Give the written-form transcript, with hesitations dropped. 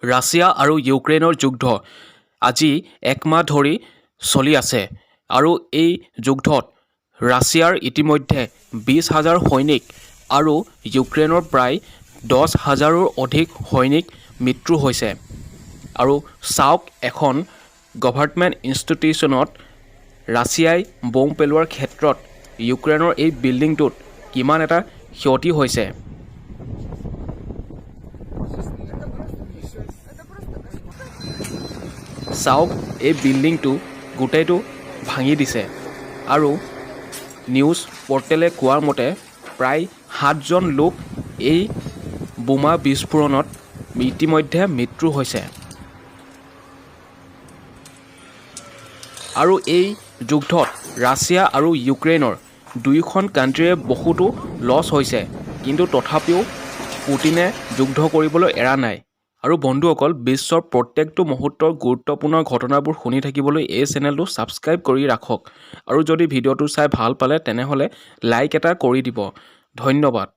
Russia আৰু ইউক্ৰেইনৰ যুদ্ধ আজি এক মাহ ধৰি চলি আছে আৰু এই যুদ্ধত ৰাছিয়াৰ ইতিমধ্যে 20,000 সৈনিক আৰু ইউক্ৰেইনৰ প্ৰায় 10,000ৰো অধিক সৈনিক মৃত্যু হৈছে। আৰু চাওক এখন গভৰ্ণমেণ্ট ইনষ্টিটিউশ্যনত ৰাছিয়াই বম পেলোৱাৰ ক্ষেত্ৰত ইউক্ৰেইনৰ এই বিল্ডিংটোত কিমান এটা ক্ষতি হৈছে। চাওক এই বিল্ডিংটো গোটেইটো ভাঙি দিছে আৰু নিউজ পৰ্টেলে কোৱাৰ মতে প্ৰায় 7জন লোক এই বোমা বিস্ফোৰণত ইতিমধ্যে মৃত্যু হৈছে। আৰু এই যুদ্ধত ৰাছিয়া আৰু ইউক্ৰেইনৰ দুয়োখন কাণ্ট্ৰিৰে বহুতো লছ হৈছে, কিন্তু তথাপিও পুটিনে যুদ্ধ কৰিবলৈ এৰা নাই। আৰু বন্ধুসকল, বিশ্বৰ প্ৰত্যেকটো মুহূৰ্তৰ গুৰুত্বপূৰ্ণ ঘটনাবোৰ শুনি থাকিবলৈ এই চেনেলটো ছাবস্ক্ৰাইব কৰি ৰাখক আৰু যদি ভিডিঅ'টো চাই ভাল পালে তেনেহ'লে লাইক এটা কৰি দিব। ধন্যবাদ।